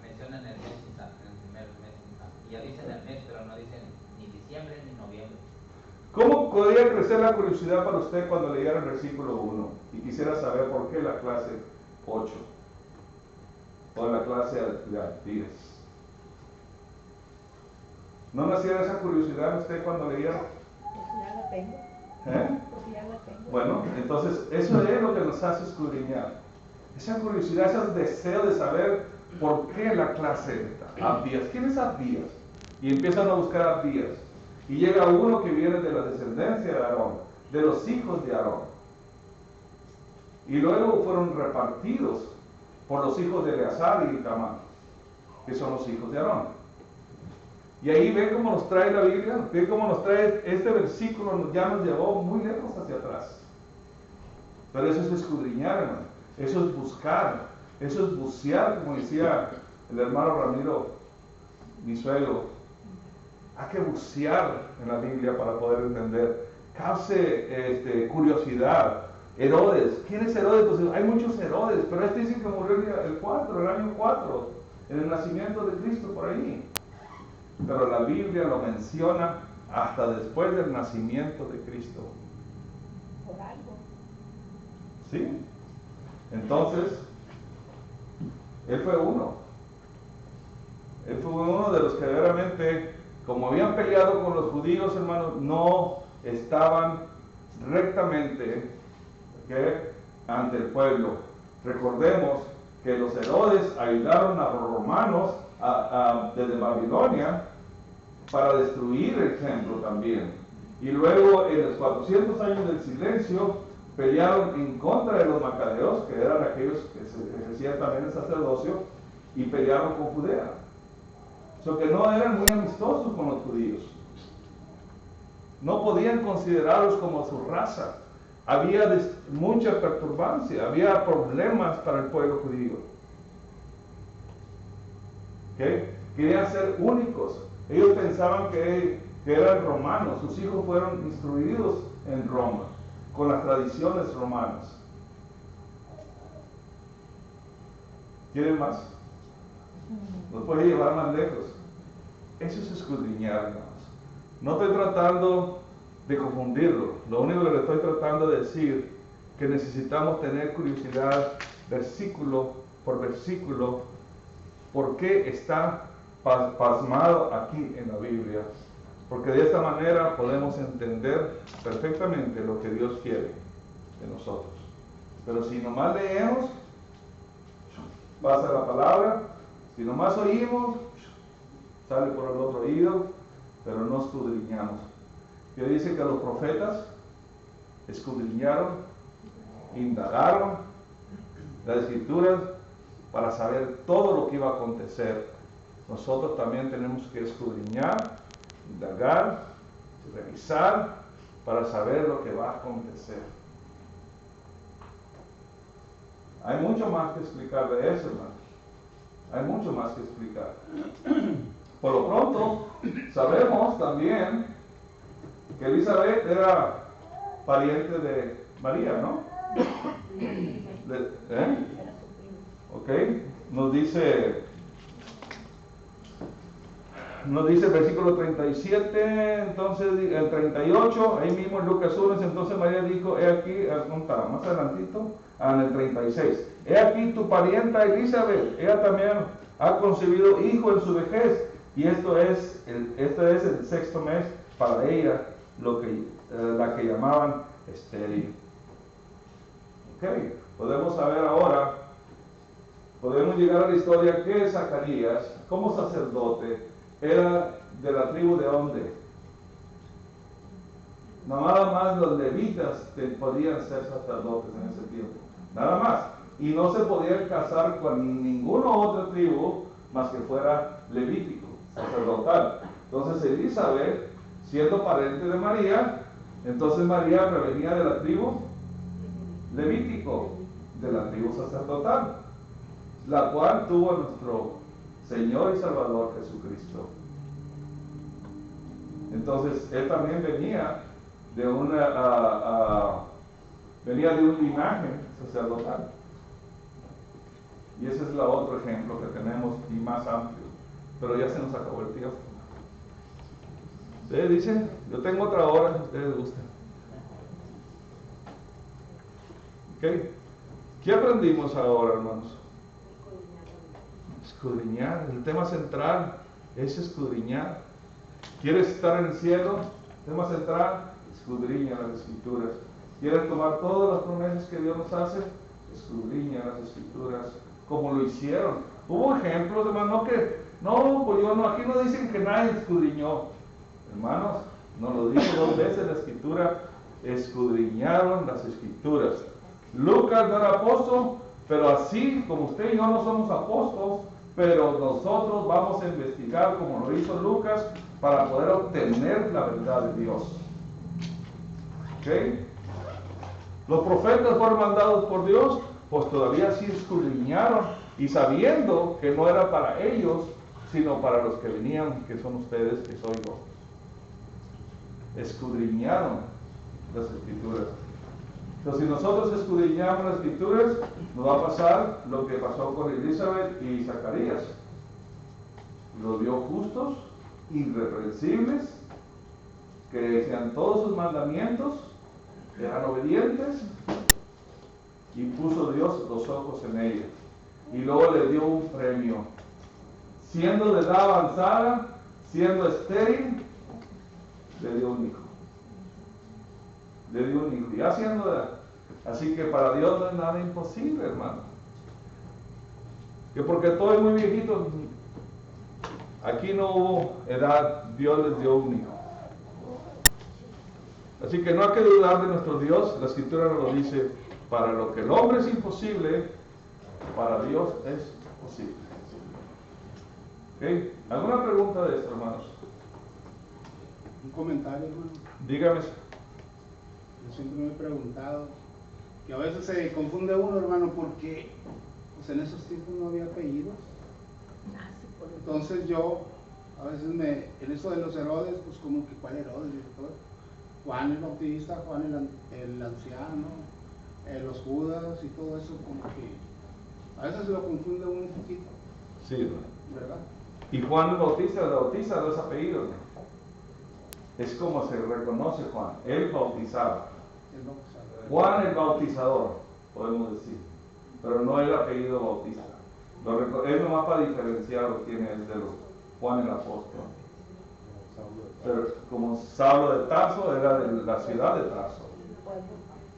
mencionan el mes Nisan, el primer mes Nisan. Y ya dicen el mes, pero no dicen ni diciembre ni noviembre. ¿Cómo podría crecer la curiosidad para usted cuando leyera el versículo 1 y quisiera saber por qué la clase 8 o la clase de Abías? ¿No naciera esa curiosidad en usted cuando leyera? Pues ya la tengo. Pues ya la tengo. Bueno, entonces eso es lo que nos hace escudriñar. Esa curiosidad, ese deseo de saber por qué la clase de Abías. ¿Quién es Abías? Y empiezan a buscar a Abías. Y llega uno que viene de la descendencia de Aarón, de los hijos de Aarón. Y luego fueron repartidos por los hijos de Eleazar y Itamar, que son los hijos de Aarón. Y ahí ve cómo nos trae la Biblia, ve cómo nos trae este versículo, ya nos llevó muy lejos hacia atrás. Pero eso es escudriñar, hermano. Eso es buscar, eso es bucear, como decía el hermano Ramiro, mi suegro. Hay que bucear en la Biblia para poder entender. Cause curiosidad. Herodes. ¿Quién es Herodes? Pues hay muchos Herodes, pero este dice que murió el año 4, en el nacimiento de Cristo, por ahí. Pero la Biblia lo menciona hasta después del nacimiento de Cristo. Por algo. ¿Sí? Entonces, él fue uno. Él fue uno de los que verdaderamente, como habían peleado con los judíos, hermanos, no estaban rectamente ante el pueblo. Recordemos que los Herodes ayudaron a los romanos desde Babilonia para destruir el templo también. Y luego en los 400 años del silencio pelearon en contra de los macabeos, que eran aquellos que ejercían también el sacerdocio, y pelearon con Judea. So que no eran muy amistosos con los judíos. No podían considerarlos como su raza. Había mucha perturbancia, había problemas para el pueblo judío. Querían ser únicos. Ellos pensaban que eran romanos, sus hijos fueron instruidos en Roma. con las tradiciones romanas. ¿Quieren más? Nos puede llevar más lejos. Eso es escudriñar, hermanos. No estoy tratando de confundirlo. Lo único que le estoy tratando de decir que necesitamos tener curiosidad versículo por versículo, por qué está pasmado aquí en la Biblia, porque de esta manera podemos entender perfectamente lo que Dios quiere de nosotros. Pero si nomás leemos, pasa la palabra, si nomás oímos, sale por el otro oído, pero no escudriñamos. Que dice que los profetas escudriñaron, indagaron las escrituras para saber todo lo que iba a acontecer. Nosotros también tenemos que escudriñar, indagar, revisar para saber lo que va a acontecer. Hay mucho más que explicar de eso, hermano. Hay mucho más que explicar. Por lo pronto, sabemos también que Elizabeth era pariente de María, ¿no? Ok, nos dice el versículo 37, entonces el 38, ahí mismo en Lucas 1, entonces María dijo, he aquí, más adelantito, en el 36, he aquí tu parienta Elizabeth, ella también ha concebido hijo en su vejez, y este es el sexto mes para ella, la que llamaban estéril. Ok, podemos saber ahora, podemos llegar a la historia que Zacarías, como sacerdote, era de la tribu de dónde. Nada más los levitas podían ser sacerdotes en ese tiempo, nada más. Y no se podían casar con ninguna otra tribu más que fuera levítico, sacerdotal. Entonces Elizabeth, siendo pariente de María, entonces María provenía de la tribu levítico, de la tribu sacerdotal, la cual tuvo a nuestro Señor y Salvador Jesucristo. Entonces él también venía de un linaje sacerdotal. Y ese es el otro ejemplo que tenemos y más amplio. Pero ya se nos acabó el tiempo. Ustedes dicen, yo tengo otra hora si ustedes gustan. ¿Ok? ¿Qué aprendimos ahora, hermanos? Escudriñar. El tema central es escudriñar. ¿Quieres estar en el cielo? Tema central, escudriña las escrituras. ¿Quieres tomar todas las promesas que Dios nos hace? Escudriña las escrituras, como lo hicieron. Hubo ejemplos, hermano, aquí no dicen que nadie escudriñó. Hermanos, nos lo dijo 2 veces la escritura, escudriñaron las escrituras. Lucas no era apóstol, pero así como usted y yo no somos apóstoles, pero nosotros vamos a investigar como lo hizo Lucas para poder obtener la verdad de Dios. ¿Ok? Los profetas fueron mandados por Dios, pues todavía sí escudriñaron y sabiendo que no era para ellos, sino para los que venían, que son ustedes, que soy yo. Escudriñaron las escrituras. Entonces, si nosotros escudriñamos las escrituras, nos va a pasar lo que pasó con Elizabeth y Zacarías. Los vio justos, irreprensibles, que decían todos sus mandamientos, eran obedientes, y puso Dios los ojos en ella. Y luego le dio un premio. Siendo de edad avanzada, siendo estéril, le dio un hijo. Le dio un hijo. Ya siendo de edad. Así que para Dios no es nada imposible, hermano. Que porque estoy muy viejito, aquí no hubo edad, Dios les dio un hijo. Así que no hay que dudar de nuestro Dios, la escritura nos lo dice, para lo que el hombre es imposible, para Dios es posible. ¿Okay? ¿Alguna pregunta de esto, hermanos? Un comentario, hermano. Dígame. Yo siempre me he preguntado que a veces se confunde uno, hermano, porque pues en esos tiempos no había apellidos. Entonces yo, a veces en eso de los Herodes, pues como que cuál Herodes y todo. Juan el Bautista, Juan el anciano, los Judas y todo eso, como que a veces lo confunde uno un poquito. Sí, hermano. ¿Verdad? Y Juan el Bautista no es apellido, hermano. Es como se reconoce Juan, él bautizaba. Juan el Bautizador, podemos decir, pero no el apellido Bautista. Es nomás para diferenciarlo quién es de los Juan el Apóstol. Pero como Saulo de Tarso era de la ciudad de Tarso,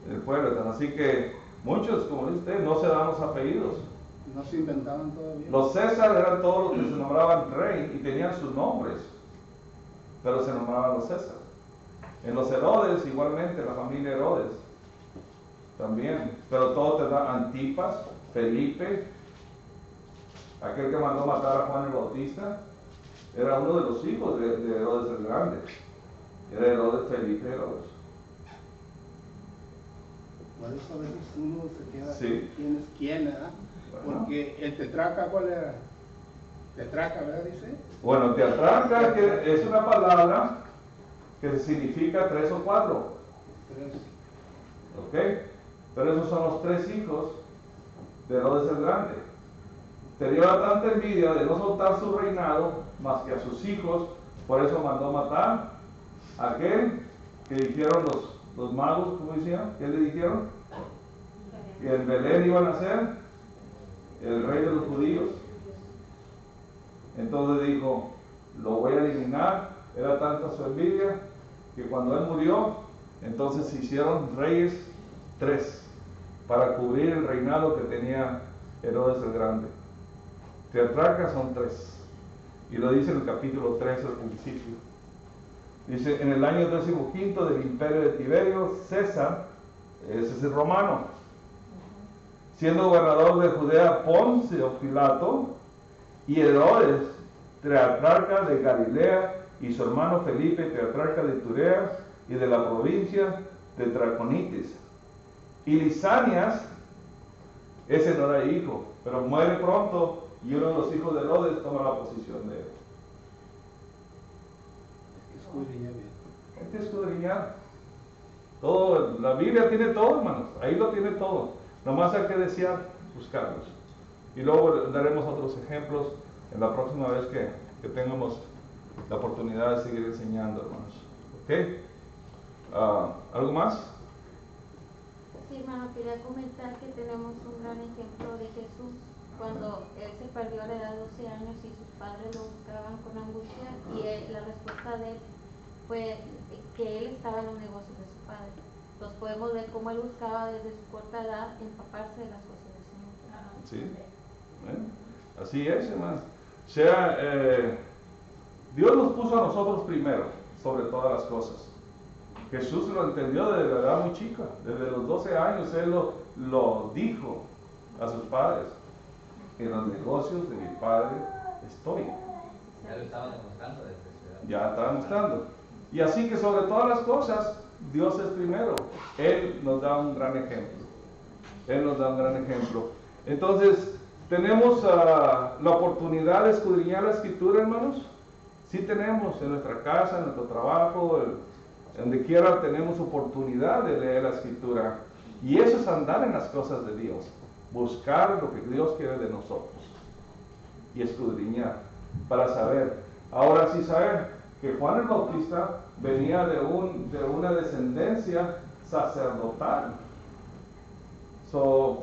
el pueblo de Tarso. Así que muchos, como dice usted, no se dan los apellidos. No se inventaban todavía. Los César eran todos los que se nombraban rey y tenían sus nombres, pero se nombraban los César. En los Herodes, igualmente, la familia Herodes, también, pero todo te da Antipas, Felipe, aquel que mandó matar a Juan el Bautista, era uno de los hijos de Herodes el Grande, era Herodes Felipe Herodes. Por eso a veces uno se queda Sí. quién es quién, ¿verdad? Bueno. Porque el tetraca, ¿cuál era? Tetraca, ¿verdad? Dice. Bueno, tetrarca que es una palabra que significa 3 o 4. Tres. ¿Ok? Pero esos son los 3 hijos de Herodes el Grande. Tenía tanta envidia de no soltar su reinado más que a sus hijos, por eso mandó matar a aquel que dijeron los magos, ¿cómo decían? ¿Qué le dijeron? Que en Belén iban a ser el rey de los judíos. Entonces dijo, lo voy a eliminar. Era tanta su envidia que cuando él murió, entonces se hicieron reyes 3 para cubrir el reinado que tenía Herodes el Grande. Tetrarcas son 3 y lo dice en el capítulo 3 al principio. Dice, en el año 15º del imperio de Tiberio, César, ese es el romano, siendo gobernador de Judea Poncio Pilato y Herodes, tetrarca de Galilea, y su hermano Felipe, tetrarca de Turea y de la provincia de Traconitis. Y Lisanias, ese no era hijo, pero muere pronto y uno de los hijos de Herodes toma la posición de él. Hay que escudriñar. Todo, la Biblia tiene todo, hermanos, ahí lo tiene todo. Nomás hay que desear buscarlos. Y luego daremos otros ejemplos en la próxima vez que tengamos la oportunidad de seguir enseñando, hermanos. ¿Ok? ¿Algo más? Sí, hermano, quería comentar que tenemos un gran ejemplo de Jesús cuando él se perdió a la edad de 12 años y sus padres lo buscaban con angustia y la respuesta de él fue que él estaba en los negocios de su padre. Entonces podemos ver cómo él buscaba desde su corta edad empaparse de las cosas del Señor. Sí, así es, hermano. O sea, Dios nos puso a nosotros primero sobre todas las cosas. Jesús lo entendió desde la edad muy chica, desde los 12 años él lo dijo a sus padres: en los negocios de mi padre estoy. Ya lo estaba demostrando desde su edad. Ya estaba demostrando. Y así que sobre todas las cosas, Dios es primero. Él nos da un gran ejemplo. Él nos da un gran ejemplo. Entonces, tenemos la oportunidad de escudriñar la Escritura, hermanos. Sí tenemos en nuestra casa, en nuestro trabajo, donde quiera tenemos oportunidad de leer la Escritura. Y eso es andar en las cosas de Dios. Buscar lo que Dios quiere de nosotros. Y escudriñar para saber. Ahora sí saber que Juan el Bautista venía de una descendencia sacerdotal.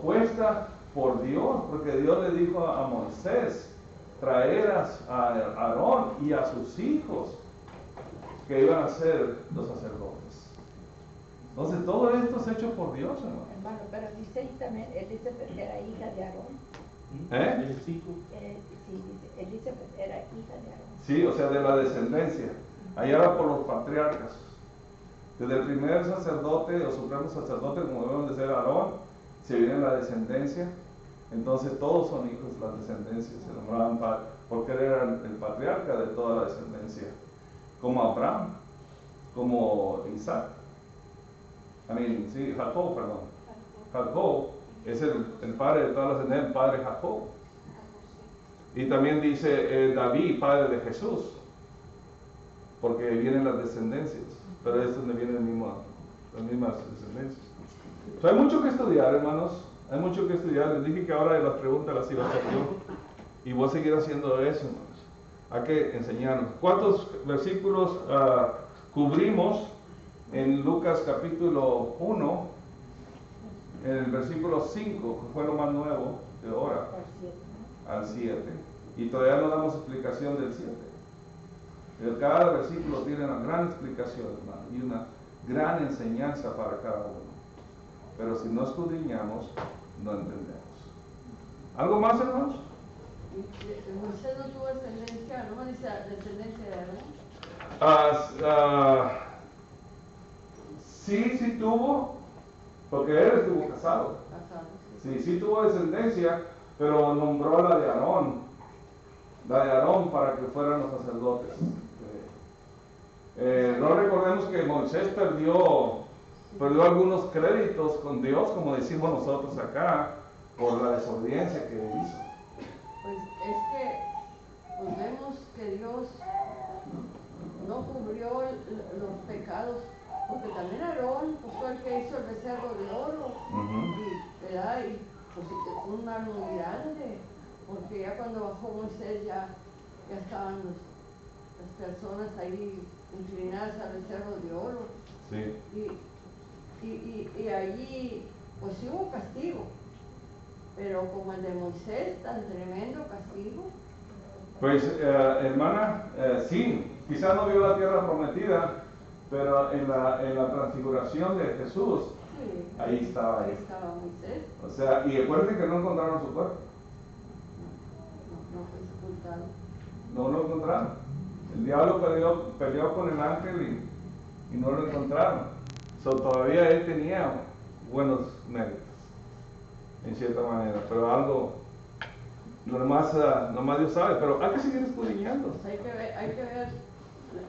Puesta por Dios, porque Dios le dijo a Moisés traer a Aarón y a sus hijos que iban a ser los sacerdotes. Entonces todo esto es hecho por Dios, hermano. Hermano, pero dice ahí también, Elizabeth era hija de Aarón. ¿El chico? Sí, dice, Elizabeth era hija de Aarón. Sí, o sea, de la descendencia. Allá era por los patriarcas. Desde el primer sacerdote o supremo sacerdote, como deben de ser Aarón, se viene la descendencia. Entonces todos son hijos de la descendencia, se nombraban porque él era el patriarca de toda la descendencia. Como Abraham, como Isaac. Jacob, perdón. Jacob es el padre de toda la descendencia, el padre Jacob. Y también dice David, padre de Jesús. porque vienen las descendencias, pero es donde vienen las mismas descendencias. Hay mucho que estudiar, hermanos, hay mucho que estudiar. Les dije que ahora de las preguntas las iba a hacer yo, y voy a seguir haciendo eso, hermanos. Hay que enseñarnos. ¿Cuántos versículos cubrimos en Lucas capítulo 1, en el versículo 5, que fue lo más nuevo de ahora, al 7? Y todavía no damos explicación del 7. Cada versículo tiene una gran explicación, hermano, y una gran enseñanza para cada uno. Pero si no escudriñamos, no entendemos. ¿Algo más, hermanos? Moisés no tuvo descendencia, no dice descendencia de Aarón. Sí tuvo, porque él estuvo casado. Sí tuvo descendencia, pero nombró la de Aarón para que fueran los sacerdotes. No recordemos que Moisés perdió algunos créditos con Dios, como decimos nosotros acá, por la desobediencia que hizo. Pues es que pues vemos que Dios no cubrió los pecados, porque también Aarón pues, fue el que hizo el becerro de oro, y pues fue un mal muy grande, porque ya cuando bajó Moisés ya estaban las personas ahí inclinadas al becerro de oro. Sí. Y allí pues sí hubo castigo, pero como el de Moisés, tan tremendo castigo. Pues hermana, sí, quizás no vio la tierra prometida, pero en la transfiguración de Jesús, Sí, ahí estaba Moisés. O sea, y recuerden que no encontraron su cuerpo. No fue sepultado. No lo encontraron. El diablo peleó con el ángel y no lo encontraron. Todavía él tenía buenos méritos, en cierta manera, pero algo, nomás Dios sabe, pero hay que seguir escudriñando. Pues hay que ver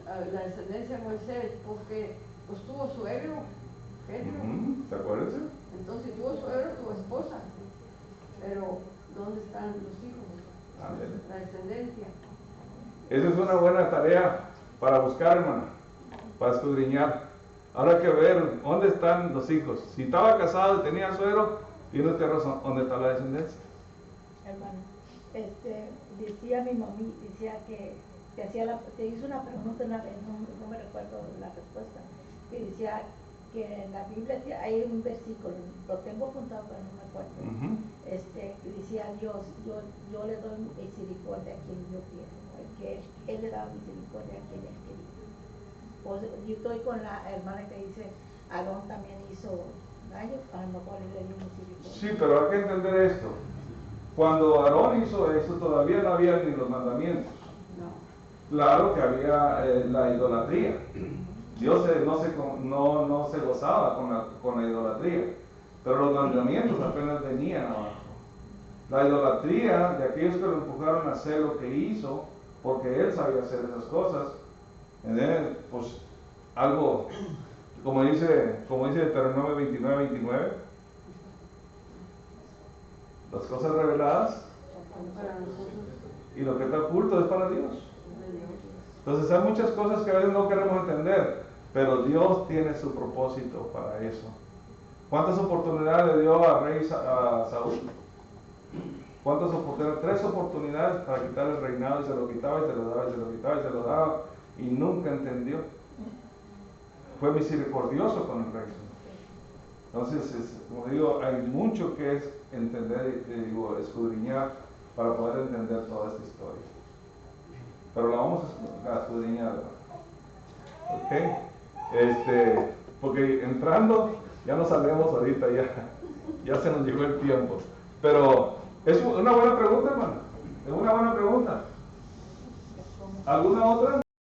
la descendencia de Moisés, porque pues tuvo suegro, ¿Te acuerdas? Entonces si tuvo suegro, tuvo esposa, pero ¿dónde están los hijos? La descendencia. Esa es una buena tarea para buscar, hermano, para escudriñar. Ahora hay que ver dónde están los hijos. Si estaba casado y tenía suegro, tiene usted razón, ¿dónde está la descendencia? Hermano, decía mi mami, decía que te hizo una pregunta una vez, no me recuerdo la respuesta, que decía que en la Biblia hay un versículo, lo tengo apuntado pero no me acuerdo, que decía Dios, yo le doy misericordia a quien yo quiero, que él le da misericordia a quien él quería. Pues yo estoy con la hermana que dice Aarón también hizo daño, a lo mejor le dio misericordia. Sí, pero hay que entender esto. Cuando Aarón hizo eso, todavía no había ni los mandamientos. No. Claro que había la idolatría. Dios no se gozaba con la idolatría, pero los mandamientos apenas venían abajo. La idolatría de aquellos que lo empujaron a hacer lo que hizo, porque él sabía hacer esas cosas, pues algo, como dice Deuteronomio 29:29, las cosas reveladas y lo que está oculto es para Dios. Entonces hay muchas cosas que a veces no queremos entender, pero Dios tiene su propósito para eso. ¿Cuántas oportunidades le dio a Saúl? ¿Cuántas oportunidades? 3 oportunidades para quitarle el reinado, y se lo quitaba y se lo daba, y se lo quitaba y se lo daba, y nunca entendió. Fue misericordioso con el rey. Entonces, como digo, hay mucho que es entender, escudriñar para poder entender toda esta historia. Pero la vamos a escudriñar, ¿ok? Porque entrando, ya no salemos ahorita, ya se nos llegó el tiempo. Pero es una buena pregunta, hermano. Es una buena pregunta. ¿Alguna otra?